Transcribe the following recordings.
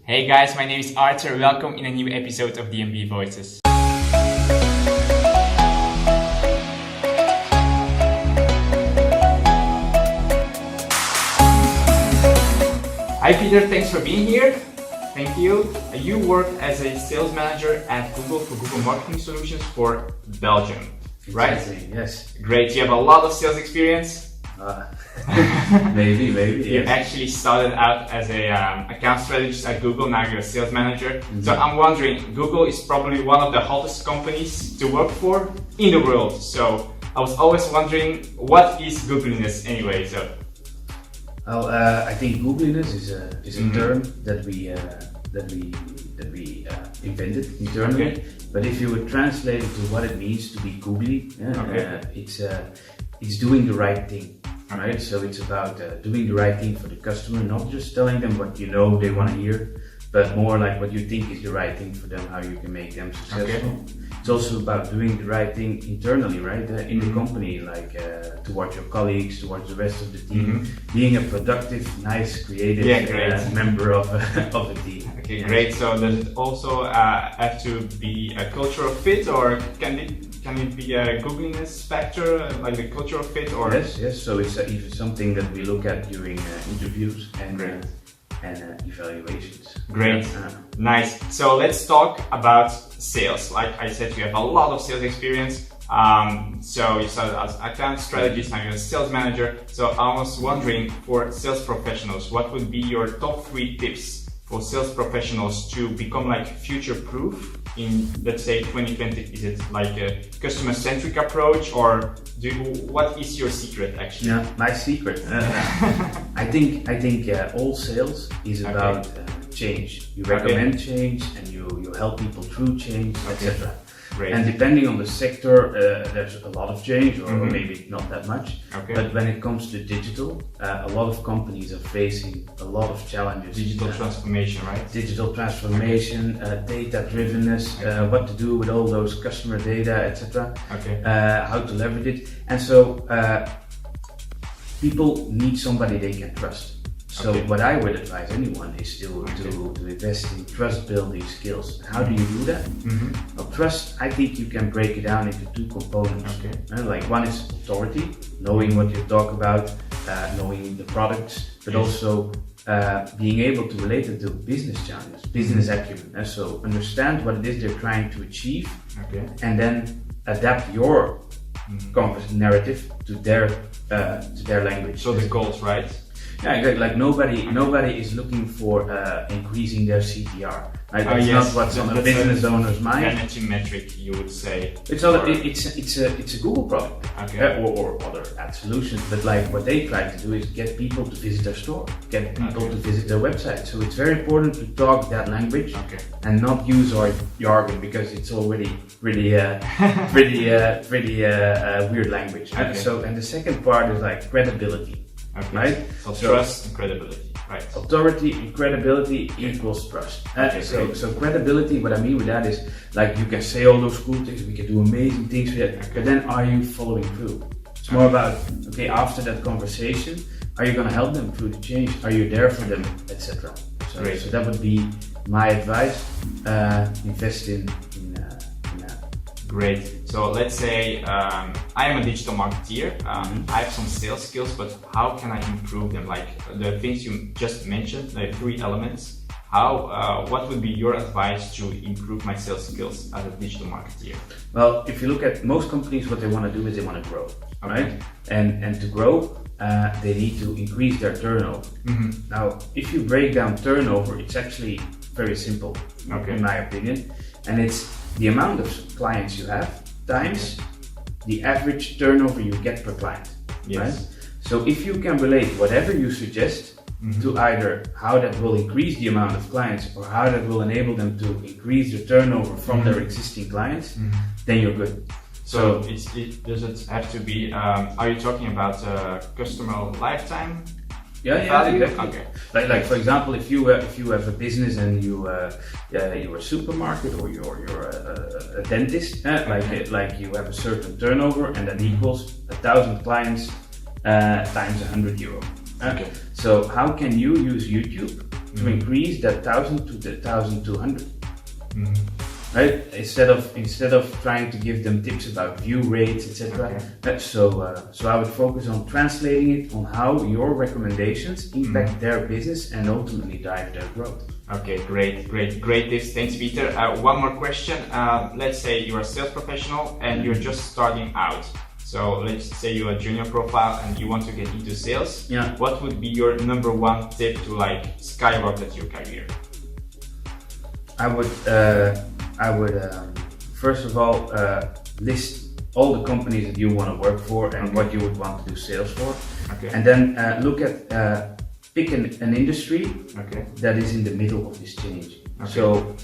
Hey guys, my name is Artur. Welcome in a new episode of DMBvoices. Hi Pieter, thanks for being here. Thank you. You work as a sales manager at Google for Google Marketing Solutions for Belgium, right? Exactly, yes. Great. You have a lot of sales experience. Maybe. You Yes. actually started out as a account strategist at Google, now you're a sales manager. So I'm wondering, Google is probably one of the hottest companies to work for in the world. So I was always wondering, what is Googliness anyway? Well, I think Googliness is a term that we invented internally. Okay. But if you would translate it to what it means to be googly, it's doing the right thing. Right, so it's about doing the right thing for the customer, not just telling them what you know they want to hear, but more like what you think is the right thing for them, how you can make them successful. Okay. It's also about doing the right thing internally, right, in the company, like towards your colleagues, towards the rest of the team, being a productive, nice, creative member of the team. Okay, great. So does it also have to be a cultural fit, or can it be a Googliness factor, like the cultural fit? Or yes. So it's even something that we look at during interviews and evaluations. Great, nice. So let's talk about sales. Like I said, you have a lot of sales experience. So you started as account strategist, now you're a sales manager. So I was wondering, for sales professionals, what would be your top 3 tips for sales professionals to become like future-proof in, let's say, 2020? Is it like a customer-centric approach, or what is your secret actually? Yeah, my secret. I think all sales is about change. You recommend change, and you help people through change, etc. Great. And depending on the sector, there's a lot of change, or maybe not that much. Okay. But when it comes to digital, a lot of companies are facing a lot of challenges. Digital transformation, right? Digital transformation, data-drivenness, what to do with all those customer data, etc. Okay. How to leverage it. And so people need somebody they can trust. So what I would advise anyone is to invest in trust building skills. How do you do that? Well, trust, I think you can break it down into 2 components. Like one is authority, knowing what you talk about, knowing the products, but also being able to relate it to business challenges, business acumen. So understand what it is they're trying to achieve, and then adapt your narrative to their language. So the goals, right? Yeah, like nobody is looking for increasing their CTR. Right? That's not what's on a business owner's mind. Vanity metric, you would say. It's a Google product, or other ad solutions. But like what they try to do is get people to visit their store, get people to visit their website. So it's very important to talk that language and not use our jargon, because it's already pretty weird language. So, and the second part is like credibility. Right? So trust and credibility, right? Authority and credibility equals trust. So credibility, what I mean with that is, like, you can say all those cool things, we can do amazing things with it, but then are you following through? It's more about, after that conversation, are you going to help them through the change? Are you there for them, etc. So that would be my advice. Invest in that. Great. So let's say I am a digital marketeer. I have some sales skills, but how can I improve them? Like the things you just mentioned, the 3 elements. What would be your advice to improve my sales skills as a digital marketeer? Well, if you look at most companies, what they want to do is they want to grow, right? And to grow, they need to increase their turnover. Now, if you break down turnover, it's actually very simple, in my opinion, and it's the amount of clients you have times the average turnover you get per client. Right? So if you can relate whatever you suggest to either how that will increase the amount of clients, or how that will enable them to increase the turnover from their existing clients, then you're good. So does it have to be, are you talking about customer lifetime? Exactly. Like for example, if you have a business and you're a supermarket, or you're a dentist, like you have a certain turnover, and that equals 1,000 clients times €100. So how can you use YouTube to increase that 1,000 to the 1,200. Right? Instead of trying to give them tips about view rates, etc. So I would focus on translating it on how your recommendations impact their business and ultimately drive their growth. Okay, great tips. Thanks, Peter. One more question. Let's say you're a sales professional and you're just starting out. So let's say you're a junior profile and you want to get into sales. Yeah. What would be your number one tip to like skyrocket your career? I would first of all list all the companies that you want to work for and what you would want to do sales for, and then look at pick an industry that is in the middle of this change. So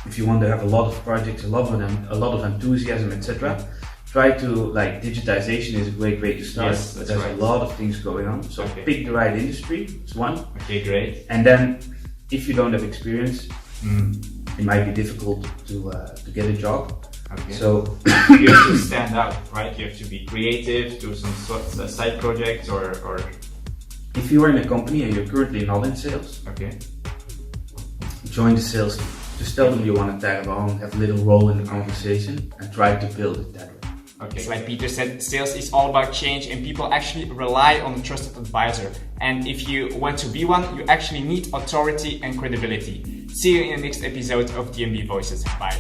if you want to have a lot of projects, a lot of enthusiasm, etc. Try to, like, digitization is a great way to start. Yes, but there's a lot of things going on. So pick the right industry. It's one. Okay, great. And then if you don't have experience, it might be difficult to get a job. So you have to stand out, right? You have to be creative, do some sort of side projects or if you are in a company and you're currently not in sales, join the sales team. Just tell them you want to tag along, have a little role in the conversation, and try to build it that way. Okay, like Peter said, sales is all about change and people actually rely on a trusted advisor. And if you want to be one, you actually need authority and credibility. See you in the next episode of DMB Voices. Bye.